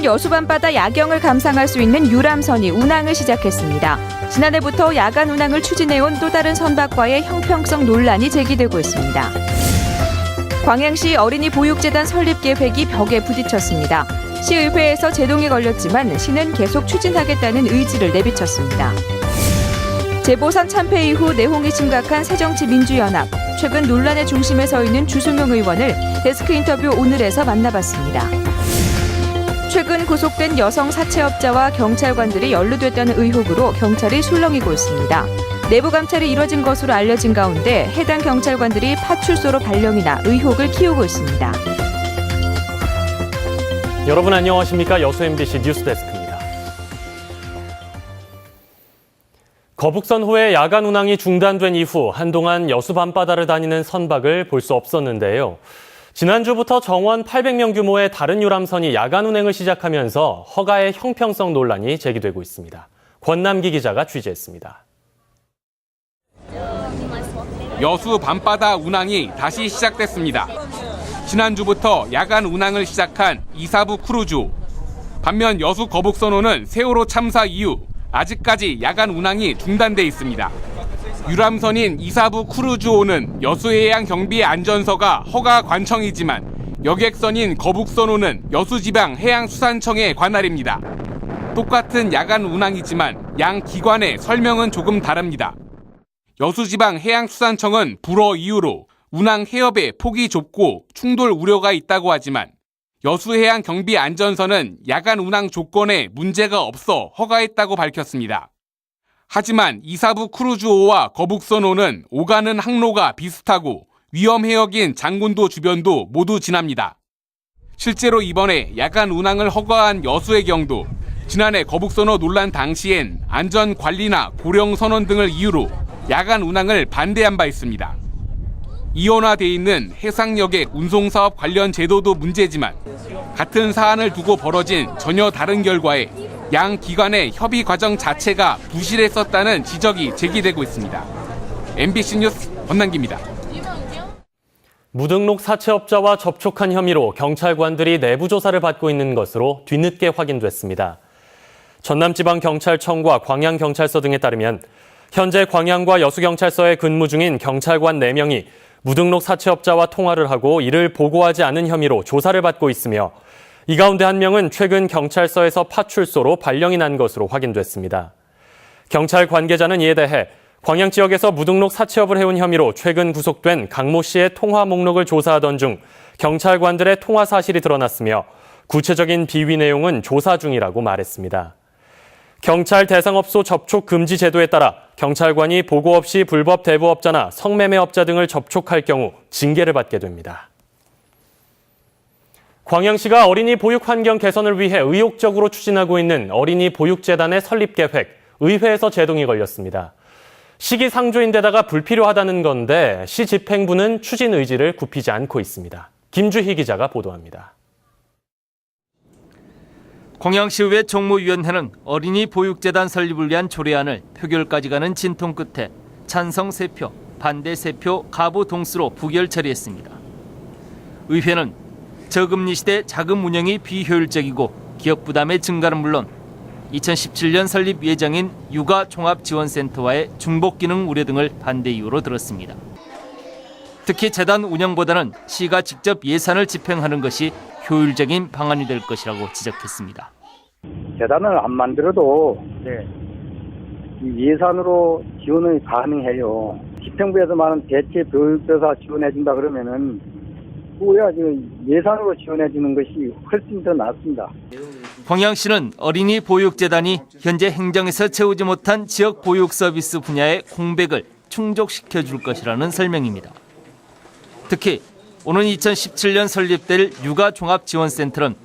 여수 밤바다 야경을 감상할 수 있는 유람선이 운항을 시작했습니다. 지난해부터 야간 운항을 추진해온 또 다른 선박과의 형평성 논란이 제기되고 있습니다. 광양시 어린이 보육재단 설립 계획이 벽에 부딪혔습니다. 시의회에서 제동이 걸렸지만 시는 계속 추진하겠다는 의지를 내비쳤습니다. 재보선 참패 이후 내홍이 심각한 새정치민주연합. 최근 논란의 중심에 서 있는 주승용 의원을 데스크 인터뷰 오늘에서 만나봤습니다. 최근 구속된 여성 사채업자와 경찰관들이 연루됐다는 의혹으로 경찰이 술렁이고 있습니다. 내부 감찰이 이뤄진 것으로 알려진 가운데 해당 경찰관들이 파출소로 발령이나 의혹을 키우고 있습니다. 여러분 안녕하십니까? 여수 MBC 뉴스데스크입니다. 거북선호의 야간 운항이 중단된 이후 한동안 여수 밤바다를 다니는 선박을 볼 수 없었는데요. 지난주부터 정원 800명 규모의 다른 유람선이 야간 운행을 시작하면서 허가의 형평성 논란이 제기되고 있습니다. 권남기 기자가 취재했습니다. 여수 밤바다 운항이 다시 시작됐습니다. 지난주부터 야간 운항을 시작한 이사부 크루즈. 반면 여수 거북선호는 세월호 참사 이후 아직까지 야간 운항이 중단돼 있습니다. 유람선인 이사부 크루즈호는 여수해양 경비 안전서가 허가 관청이지만 여객선인 거북선호는 여수지방해양수산청의 관할입니다. 똑같은 야간 운항이지만 양 기관의 설명은 조금 다릅니다. 여수지방해양수산청은 불어 이유로 운항 해협의 폭이 좁고 충돌 우려가 있다고 하지만 여수해양 경비 안전서는 야간 운항 조건에 문제가 없어 허가했다고 밝혔습니다. 하지만 이사부 크루즈호와 거북선호는 오가는 항로가 비슷하고 위험 해역인 장군도 주변도 모두 지납니다. 실제로 이번에 야간 운항을 허가한 여수의 경도 지난해 거북선호 논란 당시엔 안전 관리나 고령 선원 등을 이유로 야간 운항을 반대한 바 있습니다. 이원화돼 있는 해상여객 운송사업 관련 제도도 문제지만 같은 사안을 두고 벌어진 전혀 다른 결과에 양 기관의 협의 과정 자체가 부실했었다는 지적이 제기되고 있습니다. MBC 뉴스 권남기입니다. 무등록 사채업자와 접촉한 혐의로 경찰관들이 내부 조사를 받고 있는 것으로 뒤늦게 확인됐습니다. 전남지방경찰청과 광양경찰서 등에 따르면 현재 광양과 여수경찰서에 근무 중인 경찰관 4명이 무등록 사채업자와 통화를 하고 이를 보고하지 않은 혐의로 조사를 받고 있으며 이 가운데 한 명은 최근 경찰서에서 파출소로 발령이 난 것으로 확인됐습니다. 경찰 관계자는 이에 대해 광양 지역에서 무등록 사채업을 해온 혐의로 최근 구속된 강모 씨의 통화 목록을 조사하던 중 경찰관들의 통화 사실이 드러났으며 구체적인 비위 내용은 조사 중이라고 말했습니다. 경찰 대상업소 접촉 금지 제도에 따라 경찰관이 보고 없이 불법 대부업자나 성매매업자 등을 접촉할 경우 징계를 받게 됩니다. 광양시가 어린이 보육 환경 개선을 위해 의욕적으로 추진하고 있는 어린이 보육재단의 설립 계획, 의회에서 제동이 걸렸습니다. 시기상조인데다가 불필요하다는 건데 시 집행부는 추진 의지를 굽히지 않고 있습니다. 김주희 기자가 보도합니다. 광양시의회 정무위원회는 어린이 보육재단 설립을 위한 조례안을 표결까지 가는 진통 끝에 찬성 3표, 반대 3표, 가부 동수로 부결 처리했습니다. 의회는 저금리 시대 자금 운영이 비효율적이고 기업 부담의 증가는 물론 2017년 설립 예정인 육아종합지원센터와의 중복 기능 우려 등을 반대 이유로 들었습니다. 특히 재단 운영보다는 시가 직접 예산을 집행하는 것이 효율적인 방안이 될 것이라고 지적했습니다. 재단을 안 만들어도 예산으로 지원이 가능해요. 집행부에서만은 대체 교육조사 지원해준다 그러면은 그거야 예산으로 지원해주는 것이 훨씬 더 낫습니다. 광양시는 어린이 보육재단이 현재 행정에서 채우지 못한 지역 보육 서비스 분야의 공백을 충족시켜 줄 것이라는 설명입니다. 특히 오는 2017년 설립될 육아종합지원센터는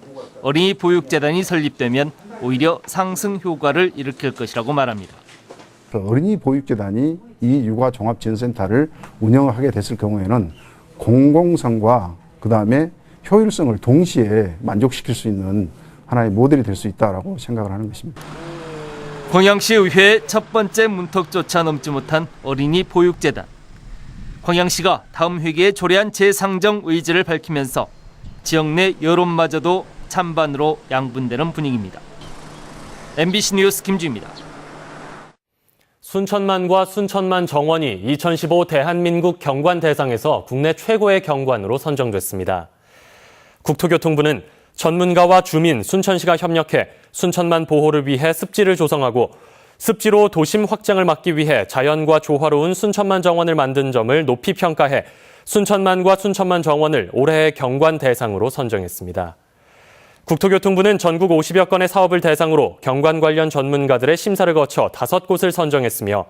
어린이 보육재단이 설립되면 오히려 상승 효과를 일으킬 것이라고 말합니다. 어린이 보육재단이 이 육아종합지원센터를 운영하게 됐을 경우에는 공공성과 그다음에 효율성을 동시에 만족시킬 수 있는 하나의 모델이 될 수 있다고 생각을 하는 것입니다. 광양시 의회의 첫 번째 문턱조차 넘지 못한 어린이 보육재단. 광양시가 다음 회기에 조례안 재상정 의지를 밝히면서 지역 내 여론마저도 찬반으로 양분되는 분위기입니다. MBC 뉴스 김주입니다. 순천만과 순천만 정원이 2015 대한민국 경관 대상에서 국내 최고의 경관으로 선정됐습니다. 국토교통부는 전문가와 주민, 순천시가 협력해 순천만 보호를 위해 습지를 조성하고 습지로 도심 확장을 막기 위해 자연과 조화로운 순천만 정원을 만든 점을 높이 평가해 순천만과 순천만 정원을 올해의 경관 대상으로 선정했습니다. 국토교통부는 전국 50여 건의 사업을 대상으로 경관 관련 전문가들의 심사를 거쳐 5곳을 선정했으며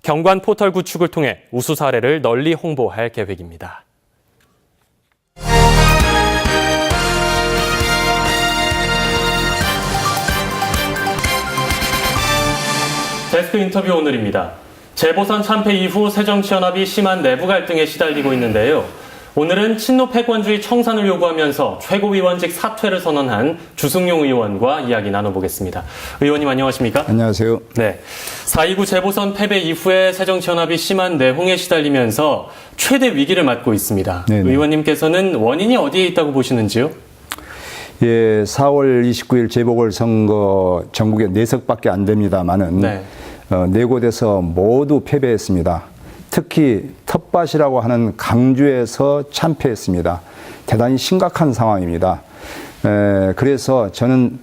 경관 포털 구축을 통해 우수 사례를 널리 홍보할 계획입니다. 데스크 인터뷰 오늘입니다. 재보선 참패 이후 새정치연합이 심한 내부 갈등에 시달리고 있는데요. 오늘은 친노 패권주의 청산을 요구하면서 최고위원직 사퇴를 선언한 주승용 의원과 이야기 나눠보겠습니다. 의원님 안녕하십니까? 안녕하세요. 네, 4.29 재보선 패배 이후에 새정치연합이 심한 내홍에 시달리면서 최대 위기를 맞고 있습니다. 네네. 의원님께서는 원인이 어디에 있다고 보시는지요? 예, 4월 29일 재보궐선거 전국에 4석밖에 안 됩니다만은 네. 4곳에서 모두 패배했습니다. 특히 텃밭이라고 하는 강주에서 참패했습니다. 대단히 심각한 상황입니다. 그래서 저는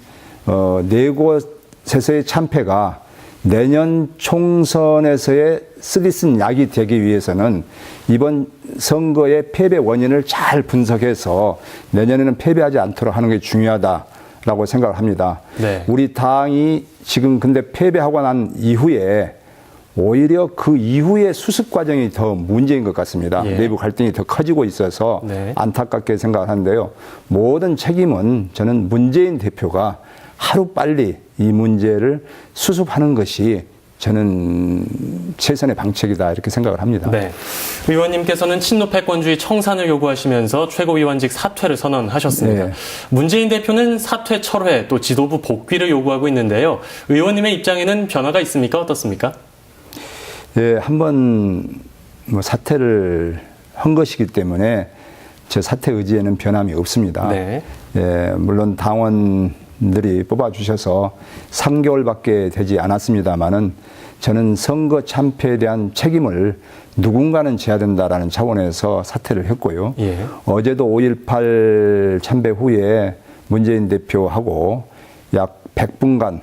4곳에서의 참패가 내년 총선에서의 쓰리쓴 약이 되기 위해서는 이번 선거의 패배 원인을 잘 분석해서 내년에는 패배하지 않도록 하는 게 중요하다라고 생각을 합니다. 네. 우리 당이 지금 근데 패배하고 난 이후에 오히려 그 이후의 수습 과정이 더 문제인 것 같습니다. 예. 내부 갈등이 더 커지고 있어서 네. 안타깝게 생각을 하는데요. 모든 책임은 저는 문재인 대표가 하루빨리 이 문제를 수습하는 것이 저는 최선의 방책이다 이렇게 생각을 합니다. 네. 의원님께서는 친노 패권주의 청산을 요구하시면서 최고위원직 사퇴를 선언하셨습니다. 네. 문재인 대표는 사퇴 철회 또 지도부 복귀를 요구하고 있는데요. 의원님의 입장에는 변화가 있습니까? 어떻습니까? 예, 한번 사퇴를 한 것이기 때문에 제 사퇴 의지에는 변함이 없습니다. 네. 예, 물론 당원들이 뽑아주셔서 3개월밖에 되지 않았습니다만은 저는 선거 참패에 대한 책임을 누군가는 져야 된다라는 차원에서 사퇴를 했고요. 예. 어제도 5.18 참배 후에 문재인 대표하고 약 100분간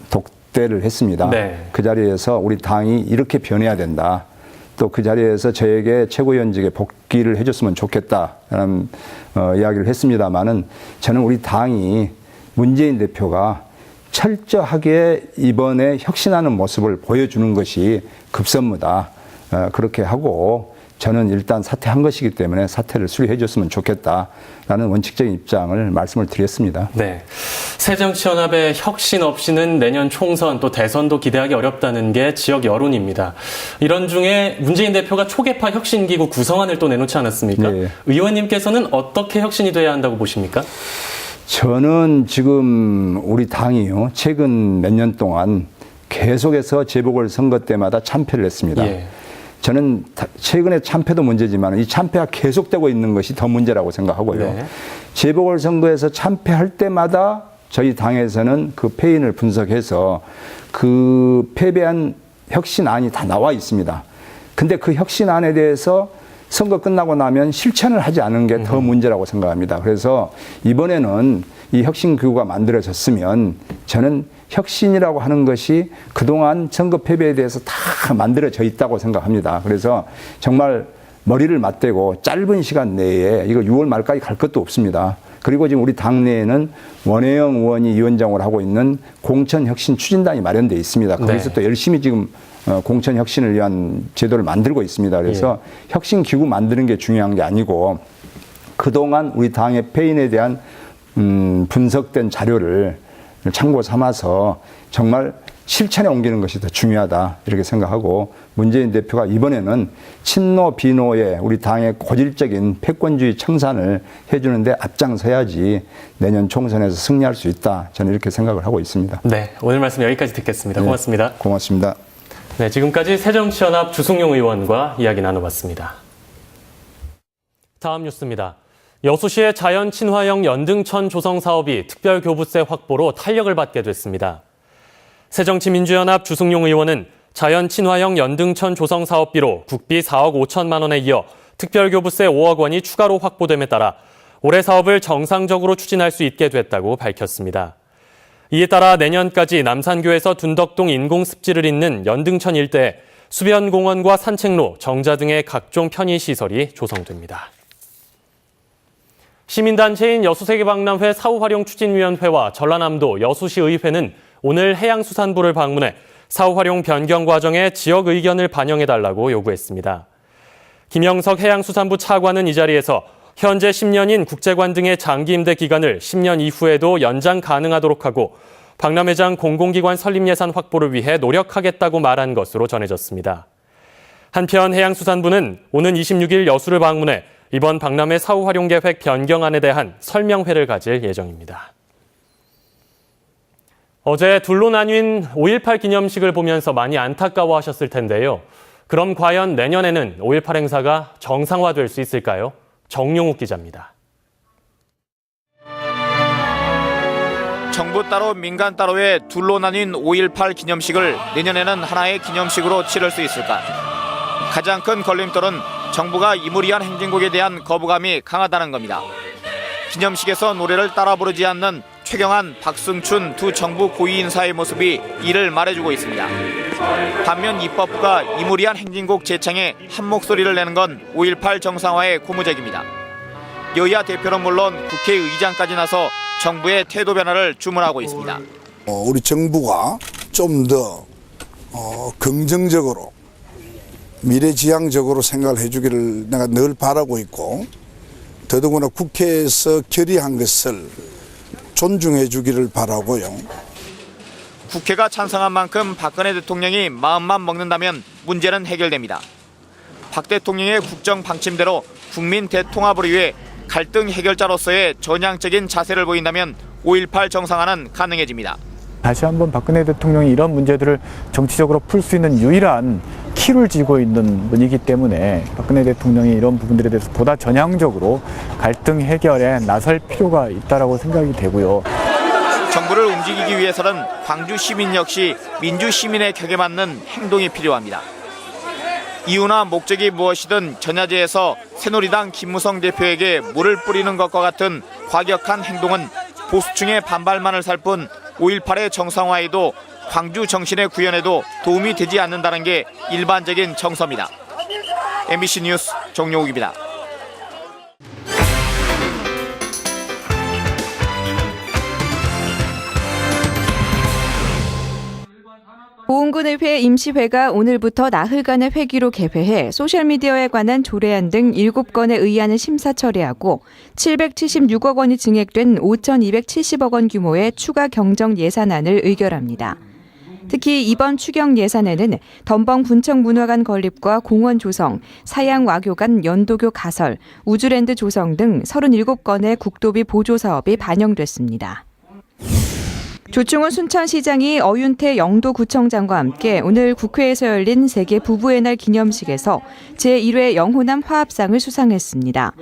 독대를 했습니다. 네. 그 자리에서 우리 당이 이렇게 변해야 된다. 또 그 자리에서 저에게 최고위원직에 복귀를 해줬으면 좋겠다라는 이야기를 했습니다마는 저는 우리 당이 문재인 대표가 철저하게 이번에 혁신하는 모습을 보여주는 것이 급선무다. 그렇게 하고 저는 일단 사퇴한 것이기 때문에 사퇴를 수리해 줬으면 좋겠다라는 원칙적인 입장을 말씀을 드렸습니다. 네. 새정치연합의 혁신 없이는 내년 총선 또 대선도 기대하기 어렵다는 게 지역 여론입니다. 이런 중에 문재인 대표가 초계파 혁신기구 구성안을 또 내놓지 않았습니까? 네. 의원님께서는 어떻게 혁신이 돼야 한다고 보십니까? 저는 지금 우리 당이요, 최근 몇 년 동안 계속해서 재보궐선거 때마다 참패를 했습니다. 예. 저는 최근에 참패도 문제지만 이 참패가 계속되고 있는 것이 더 문제라고 생각하고요. 네. 재보궐선거에서 참패할 때마다 저희 당에서는 그 패인을 분석해서 그 패배한 혁신안이 다 나와 있습니다. 근데 그 혁신안에 대해서 선거 끝나고 나면 실천을 하지 않은 게 더 문제라고 생각합니다. 그래서 이번에는 이 혁신기구가 만들어졌으면 저는 혁신이라고 하는 것이 그동안 선거 패배에 대해서 다 만들어져 있다고 생각합니다. 그래서 정말 머리를 맞대고 짧은 시간 내에 이거 6월 말까지 갈 것도 없습니다. 그리고 지금 우리 당내에는 원혜영 의원이 위원장을 하고 있는 공천혁신 추진단이 마련되어 있습니다. 거기서 네. 또 열심히 지금 공천혁신을 위한 제도를 만들고 있습니다. 그래서 혁신기구 만드는 게 중요한 게 아니고 그동안 우리 당의 패인에 대한 분석된 자료를 참고 삼아서 정말 실천에 옮기는 것이 더 중요하다 이렇게 생각하고 문재인 대표가 이번에는 친노 비노의 우리 당의 고질적인 패권주의 청산을 해주는데 앞장서야지 내년 총선에서 승리할 수 있다 저는 이렇게 생각을 하고 있습니다. 네, 오늘 말씀 여기까지 듣겠습니다. 고맙습니다. 고맙습니다. 네, 지금까지 새정치연합 주승용 의원과 이야기 나눠봤습니다. 다음 뉴스입니다. 여수시의 자연 친화형 연등천 조성 사업이 특별교부세 확보로 탄력을 받게 됐습니다. 새정치민주연합 주승용 의원은 자연 친화형 연등천 조성 사업비로 국비 4억 5천만 원에 이어 특별교부세 5억 원이 추가로 확보됨에 따라 올해 사업을 정상적으로 추진할 수 있게 됐다고 밝혔습니다. 이에 따라 내년까지 남산교에서 둔덕동 인공습지를 잇는 연등천 일대에 수변공원과 산책로, 정자 등의 각종 편의시설이 조성됩니다. 시민단체인 여수세계박람회 사후활용추진위원회와 전라남도 여수시의회는 오늘 해양수산부를 방문해 사후활용 변경 과정에 지역 의견을 반영해달라고 요구했습니다. 김영석 해양수산부 차관은 이 자리에서 현재 10년인 국제관 등의 장기 임대 기간을 10년 이후에도 연장 가능하도록 하고 박람회장 공공기관 설립 예산 확보를 위해 노력하겠다고 말한 것으로 전해졌습니다. 한편 해양수산부는 오는 26일 여수를 방문해 이번 박람회 사후활용계획 변경안에 대한 설명회를 가질 예정입니다. 어제 둘로 나뉜 5.18 기념식을 보면서 많이 안타까워하셨을 텐데요. 그럼 과연 내년에는 5.18 행사가 정상화될 수 있을까요? 정용욱 기자입니다. 정부 따로 민간 따로의 둘로 나뉜 5.18 기념식을 내년에는 하나의 기념식으로 치를 수 있을까? 가장 큰 걸림돌은 정부가 이무리한 행진곡에 대한 거부감이 강하다는 겁니다. 기념식에서 노래를 따라 부르지 않는 최경환, 박승춘 두 정부 고위 인사의 모습이 이를 말해주고 있습니다. 반면 입법부가 이무리한 행진곡 제창에 한 목소리를 내는 건 5.18 정상화의 고무적입니다. 여야 대표는 물론 국회의장까지 나서 정부의 태도 변화를 주문하고 있습니다. 우리 정부가 좀 더 긍정적으로 미래지향적으로 생각을 해주기를 내가 늘 바라고 있고 더더구나 국회에서 결의한 것을 존중해 주기를 바라고요. 국회가 찬성한 만큼 박근혜 대통령이 마음만 먹는다면 문제는 해결됩니다. 박 대통령의 국정 방침대로 국민 대통합을 위해 갈등 해결자로서의 전향적인 자세를 보인다면 5.18 정상화는 가능해집니다. 다시 한번 박근혜 대통령이 이런 문제들을 정치적으로 풀 수 있는 유일한 키를 쥐고 있는 분이기 때문에 박근혜 대통령이 이런 부분들에 대해서 보다 전향적으로 갈등 해결에 나설 필요가 있다고 생각이 되고요. 정부를 움직이기 위해서는 광주 시민 역시 민주 시민의 격에 맞는 행동이 필요합니다. 이유나 목적이 무엇이든 전야제에서 새누리당 김무성 대표에게 물을 뿌리는 것과 같은 과격한 행동은 보수층의 반발만을 살 뿐 5.18의 정상화에도 광주 정신의 구현에도 도움이 되지 않는다는 게 일반적인 정서입니다. MBC 뉴스 정용욱입니다. 보은군의회 임시회가 오늘부터 나흘간의 회기로 개회해 소셜미디어에 관한 조례안 등 7건의 의안을 심사 처리하고 776억 원이 증액된 5,270억 원 규모의 추가 경정 예산안을 의결합니다. 특히 이번 추경 예산에는 덤벙 군청문화관 건립과 공원 조성, 사양 와교관 연도교 가설, 우주랜드 조성 등 37건의 국도비 보조 사업이 반영됐습니다. 조충훈 순천시장이 어윤태 영도구청장과 함께 오늘 국회에서 열린 세계 부부의 날 기념식에서 제1회 영호남 화합상을 수상했습니다.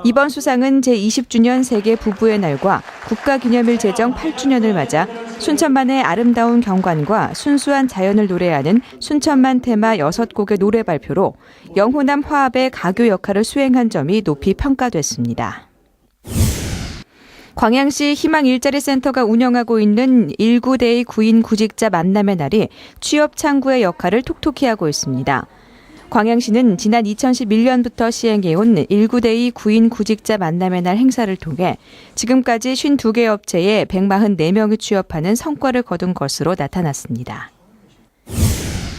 이번 수상은 제20주년 세계 부부의 날과 국가기념일 제정 8주년을 맞아 순천만의 아름다운 경관과 순수한 자연을 노래하는 순천만 테마 6곡의 노래 발표로 영호남 화합의 가교 역할을 수행한 점이 높이 평가됐습니다. 광양시 희망 일자리 센터가 운영하고 있는 19대의 구인 구직자 만남의 날이 취업 창구의 역할을 톡톡히 하고 있습니다. 광양시는 지난 2011년부터 시행해온 19대의 구인 구직자 만남의 날 행사를 통해 지금까지 52개 업체에 144명이 취업하는 성과를 거둔 것으로 나타났습니다.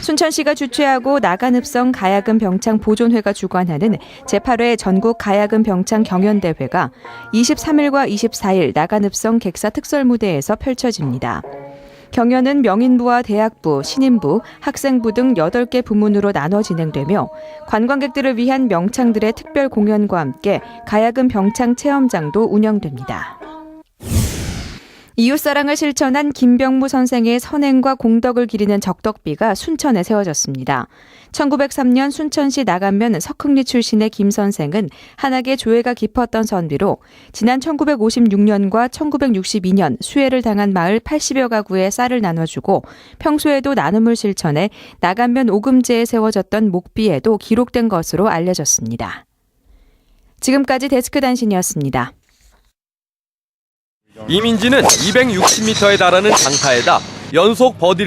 순천시가 주최하고 나간읍성 가야금 병창 보존회가 주관하는 제8회 전국 가야금 병창 경연대회가 23일과 24일 나간읍성 객사 특설무대에서 펼쳐집니다. 경연은 명인부와 대학부, 신인부, 학생부 등 8개 부문으로 나눠 진행되며 관광객들을 위한 명창들의 특별 공연과 함께 가야금 병창 체험장도 운영됩니다. 이웃사랑을 실천한 김병무 선생의 선행과 공덕을 기리는 적덕비가 순천에 세워졌습니다. 1903년 순천시 나간면 석흥리 출신의 김 선생은 한학의 조예가 깊었던 선비로 지난 1956년과 1962년 수해를 당한 마을 80여 가구에 쌀을 나눠주고 평소에도 나눔을 실천해 나간면 오금제에 세워졌던 목비에도 기록된 것으로 알려졌습니다. 지금까지 데스크 단신이었습니다. 이민지는 260m에 달하는 장타에다 연속 버디를